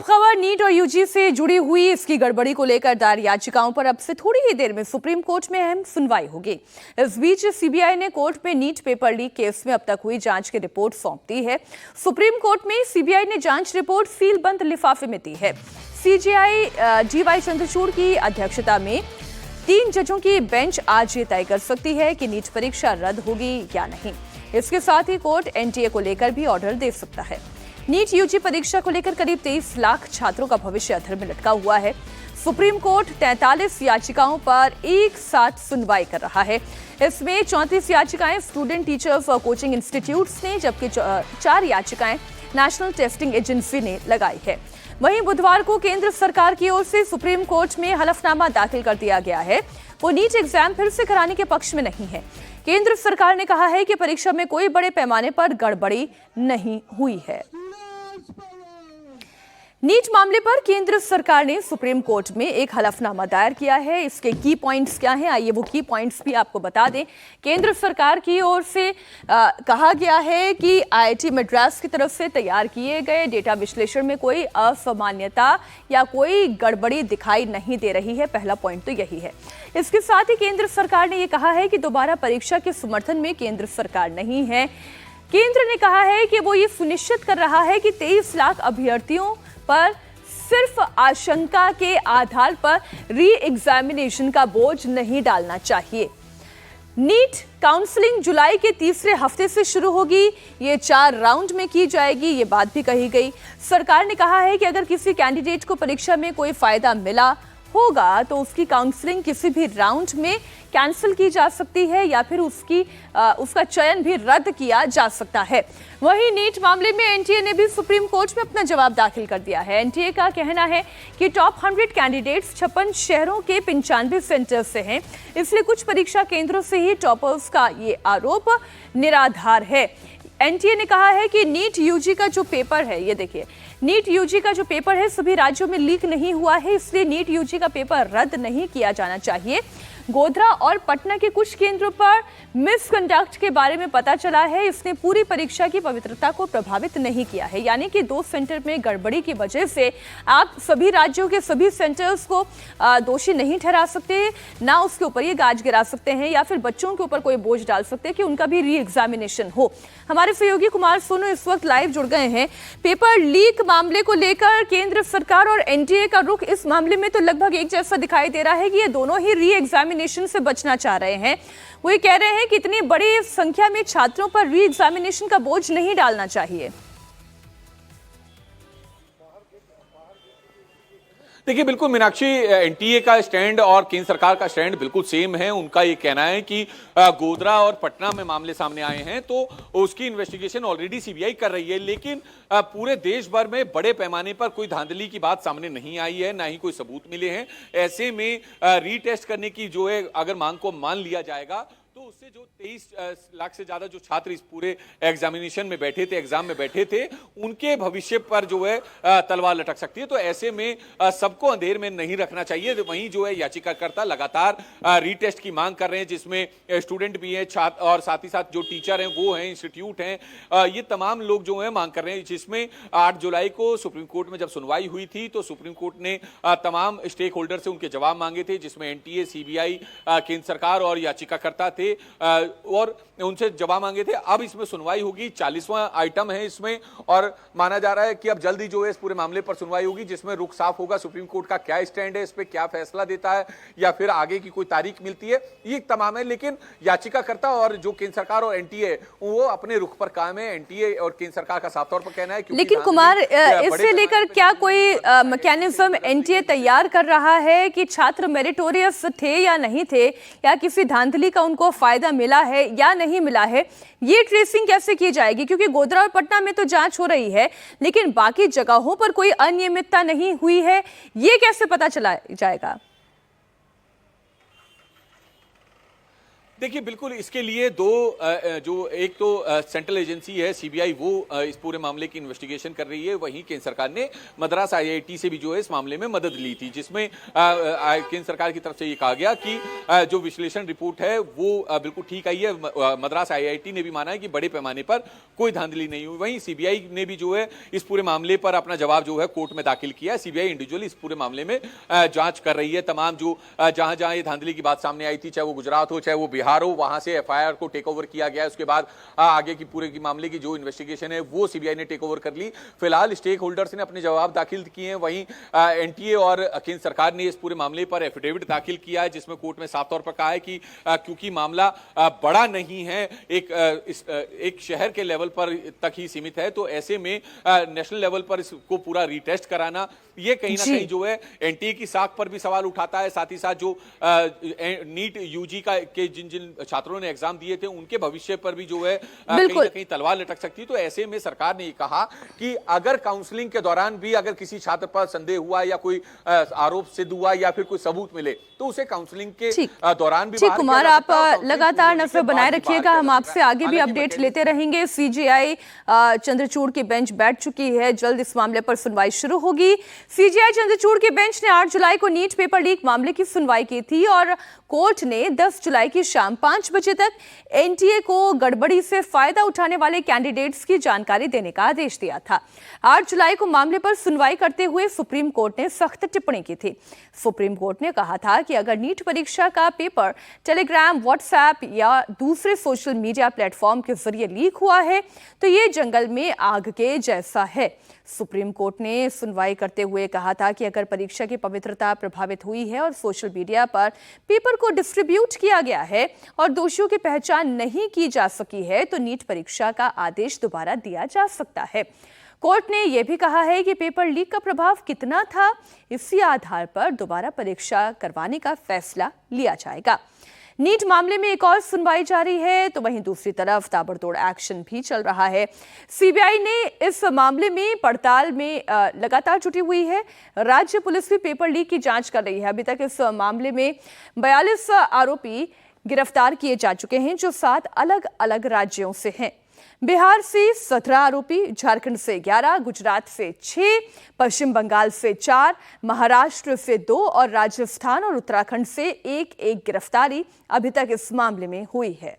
अब खबर नीट और यूजी से जुड़ी हुई इसकी गड़बड़ी को लेकर दायर याचिकाओं पर अब से थोड़ी ही देर में सुप्रीम कोर्ट में अहम सुनवाई होगी। इस बीच सीबीआई ने कोर्ट में नीट पेपर लीक केस में अब तक हुई जांच की रिपोर्ट सौंप दी है। सुप्रीम कोर्ट में सीबीआई ने जांच रिपोर्ट सील बंद लिफाफे में दी है। सीजेआई डीवाई चंद्रचूड़ की अध्यक्षता में 3 जजों की बेंच आज ये तय कर सकती है कि नीट परीक्षा रद्द होगी या नहीं। इसके साथ ही कोर्ट एनटीए को लेकर भी ऑर्डर दे सकता है। नीट यूजी परीक्षा को लेकर करीब 23 लाख छात्रों का भविष्य अधर में लटका हुआ है। सुप्रीम कोर्ट 43 याचिकाओं पर एक साथ सुनवाई कर रहा है। इसमें 34 याचिकाएं स्टूडेंट टीचर्स और कोचिंग इंस्टीट्यूट्स ने, जबकि 4 याचिकाएं नेशनल टेस्टिंग एजेंसी ने लगाई है। वहीं बुधवार को केंद्र सरकार की ओर से सुप्रीम कोर्ट में हलफनामा दाखिल कर दिया गया है। वो नीट एग्जाम फिर से कराने के पक्ष में नहीं है। केंद्र सरकार ने कहा है कि परीक्षा में कोई बड़े पैमाने पर गड़बड़ी नहीं हुई है। नीट मामले पर केंद्र सरकार ने सुप्रीम कोर्ट में एक हलफनामा दायर किया है। इसके की पॉइंट्स क्या हैं, आइए वो की पॉइंट्स भी आपको बता दें। केंद्र सरकार की ओर से कहा गया है कि आईआईटी मद्रास की तरफ से तैयार किए गए डेटा विश्लेषण में कोई असामान्यता या कोई गड़बड़ी दिखाई नहीं दे रही है। पहला पॉइंट तो यही है। इसके साथ ही केंद्र सरकार ने यह कहा है कि दोबारा परीक्षा के समर्थन में केंद्र सरकार नहीं है। केंद्र ने कहा है कि वो ये सुनिश्चित कर रहा है कि 23 लाख अभ्यर्थियों पर सिर्फ आशंका के आधार पर री एग्जामिनेशन का बोझ नहीं डालना चाहिए। नीट काउंसलिंग जुलाई के तीसरे हफ्ते से शुरू होगी। ये 4 राउंड में की जाएगी, ये बात भी कही गई। सरकार ने कहा है कि अगर किसी कैंडिडेट को परीक्षा में कोई फायदा मिला होगा तो उसकी काउंसलिंग किसी भी राउंड में कैंसिल की जा सकती है या फिर उसका चयन भी रद्द किया जा सकता है। वहीं नीट मामले में एनटीए ने भी सुप्रीम कोर्ट में अपना जवाब दाखिल कर दिया है। एनटीए का कहना है कि टॉप 100 कैंडिडेट्स 56 शहरों के 95 सेंटर से हैं, इसलिए कुछ परीक्षा केंद्रों से ही टॉपर्स का ये आरोप निराधार है। एनटीए ने कहा है कि नीट यूजी का जो पेपर है, ये देखिए, नीट यूजी का जो पेपर है सभी राज्यों में लीक नहीं हुआ है, इसलिए नीट यूजी का पेपर रद्द नहीं किया जाना चाहिए। गोधरा और पटना के कुछ केंद्रों पर मिसकंडक्ट के बारे में पता चला है, इसने पूरी परीक्षा की पवित्रता को प्रभावित नहीं किया है। यानी कि 2 सेंटर में गड़बड़ी की वजह से आप सभी राज्यों के सभी सेंटर्स को दोषी नहीं ठहरा सकते, ना उसके ऊपर ये गाज गिरा सकते हैं या फिर बच्चों के ऊपर कोई बोझ डाल सकते हैं कि उनका भी री एग्जामिनेशन हो। हमारे सहयोगी कुमार सोनू इस वक्त लाइव जुड़ गए हैं। पेपर लीक मामले को लेकर केंद्र सरकार और एनटीए का रुख इस मामले में तो लगभग एक जैसा दिखाई दे रहा है कि ये दोनों ही री एग्जामिनेशन से बचना चाह रहे हैं। वो ये कह रहे हैं कि इतनी बड़ी संख्या में छात्रों पर री एग्जामिनेशन का बोझ नहीं डालना चाहिए। देखिए, बिल्कुल मीनाक्षी, एनटीए का स्टैंड और केंद्र सरकार का स्टैंड बिल्कुल सेम है। उनका ये कहना है कि गोधरा और पटना में मामले सामने आए हैं तो उसकी इन्वेस्टिगेशन ऑलरेडी सीबीआई कर रही है, लेकिन पूरे देश भर में बड़े पैमाने पर कोई धांधली की बात सामने नहीं आई है, ना ही कोई सबूत मिले हैं। ऐसे में रीटेस्ट करने की जो है अगर मांग को मान लिया जाएगा तो उससे जो 23 लाख से ज्यादा जो छात्र इस पूरे एग्जामिनेशन में बैठे थे, एग्जाम में बैठे थे, उनके भविष्य पर जो है तलवार लटक सकती है। तो ऐसे में सबको अंधेर में नहीं रखना चाहिए। वहीं जो है याचिकाकर्ता लगातार रीटेस्ट की मांग कर रहे हैं, जिसमें स्टूडेंट भी हैं, छात्र और साथ ही साथ जो टीचर हैं वो हैं, इंस्टीट्यूट हैं, ये तमाम लोग जो है मांग कर रहे हैं। जिसमें 8 जुलाई को सुप्रीम कोर्ट में जब सुनवाई हुई थी तो सुप्रीम कोर्ट ने तमाम स्टेक होल्डर से उनके जवाब मांगे थे, जिसमें एनटीए, सीबीआई, केंद्र सरकार और याचिकाकर्ता थे और उनसे जवाब मांगे थे। अब इसमें सुनवाई होगी, 40वां आइटम है इसमें, और माना जा रहा है कि अब जल्दी जो है इस पूरे मामले पर सुनवाई होगी, जिसमें रुख साफ होगा सुप्रीम कोर्ट का क्या स्टैंड है, इस पे क्या फैसला देता है या फिर आगे की कोई तारीख मिलती है, ये तमाम है। लेकिन याचिकाकर्ता और जो केंद्र सरकार और एनटीए वो अपने रुख पर कायम है। एनटीए और केंद्र सरकार का साफ तौर पर कहना है। लेकिन कुमार, इससे लेकर क्या कोई मैकेनिज्म एनटीए तैयार कर रहा है कि छात्र मेरिटोरियस थे या नहीं थे, या किसी धांधली का उनको फायदा मिला है या नहीं मिला है, ये ट्रेसिंग कैसे की जाएगी? क्योंकि गोधरा और पटना में तो जांच हो रही है, लेकिन बाकी जगहों पर कोई अनियमितता नहीं हुई है, ये कैसे पता चला जाएगा? देखिए बिल्कुल इसके लिए दो जो एक तो सेंट्रल एजेंसी है सीबीआई, वो इस पूरे मामले की इन्वेस्टिगेशन कर रही है। वहीं केंद्र सरकार ने मद्रास आईआईटी से भी जो है इस मामले में मदद ली थी, जिसमें केंद्र सरकार की तरफ से ये कहा गया कि जो विश्लेषण रिपोर्ट है वो बिल्कुल ठीक आई है। मद्रास आईआईटी ने भी माना है कि बड़े पैमाने पर कोई धांधली नहीं हुई। वहीं सीबीआई ने भी जो है इस पूरे मामले पर अपना जवाब जो है कोर्ट में दाखिल किया है। सीबीआई इंडिविजुअली इस पूरे मामले में जांच कर रही है। तमाम जो जहां जहां ये धांधली की बात सामने आई थी, चाहे वो गुजरात हो चाहे वो बिहार हो, वहां से एफआईआर को टेक ओवर किया गया है। उसके बाद आगे की पूरे की मामले की जो इन्वेस्टिगेशन है वो सीबीआई ने टेक ओवर कर ली। फिलहाल स्टेक होल्डर्स ने अपने जवाब दाखिल किए हैं। वहीं एनटीए और केंद्र सरकार ने इस पूरे मामले पर एफिडेविट दाखिल किया है, जिसमें कोर्ट में साफ तौर पर कहा है कि क्योंकि मामला बड़ा नहीं है, एक शहर के लेवल पर तक ही सीमित है, तो ऐसे में नेशनल लेवल पर इसको पूरा रीटेस्ट कराना ये कहीं ना कहीं जो है एनटीए की साख पर भी सवाल उठाता है। साथ ही साथ जो नीट यूजी के जिन जिन छात्रों ने एग्जाम दिए थे उनके भविष्य पर भी जो है कहीं ना कहीं तलवार लटक सकती है। तो ऐसे में सरकार ने कहा कि अगर काउंसलिंग के दौरान भी अगर किसी छात्र पर संदेह हुआ या कोई आरोप सिद्ध हुआ या फिर कोई सबूत मिले तो उसे काउंसलिंग के दौरान भी ठीक कुमार, आप लगातार नजर बनाए रखिएगा, हम आपसे आगे भी अपडेट लेते रहेंगे। सीजेआई चंद्रचूड़ की बेंच बैठ चुकी है, जल्द इस मामले पर सुनवाई शुरू होगी। सीजेआई चंद्रचूड़ की बेंच ने 8 जुलाई को नीट पेपर लीक मामले की सुनवाई की थी और कोर्ट ने 10 जुलाई की शाम 5 बजे तक एनटीए को गड़बड़ी से फायदा उठाने वाले कैंडिडेट्स की जानकारी देने का आदेश दिया था। 8 जुलाई को मामले पर सुनवाई करते हुए सुप्रीम कोर्ट ने सख्त टिप्पणी की थी। सुप्रीम कोर्ट ने कहा था कि अगर नीट परीक्षा का पेपर टेलीग्राम, व्हाट्सएप या दूसरे सोशल मीडिया प्लेटफॉर्म के जरिए लीक हुआ है तो ये जंगल में आग के जैसा है। सुप्रीम कोर्ट ने सुनवाई करते हुए कहा था कि अगर परीक्षा की पवित्रता प्रभावित हुई है और सोशल मीडिया पर पेपर को डिस्ट्रीब्यूट किया गया है और दोषियों की पहचान नहीं की जा सकी है तो नीट परीक्षा का आदेश दोबारा दिया जा सकता है। कोर्ट ने यह भी कहा है कि पेपर लीक का प्रभाव कितना था, इसी आधार पर दोबारा परीक्षा करवाने का फैसला लिया जाएगा। नीट मामले में एक और सुनवाई जारी है तो वहीं दूसरी तरफ ताबड़तोड़ एक्शन भी चल रहा है। सीबीआई ने इस मामले में पड़ताल में लगातार जुटी हुई है। राज्य पुलिस भी पेपर लीक की जांच कर रही है। अभी तक इस मामले में 42 आरोपी गिरफ्तार किए जा चुके हैं जो 7 अलग अलग राज्यों से हैं। बिहार से 17 आरोपी, झारखंड से 11, गुजरात से 6, पश्चिम बंगाल से 4, महाराष्ट्र से 2 और राजस्थान और उत्तराखंड से एक गिरफ्तारी अभी तक इस मामले में हुई है।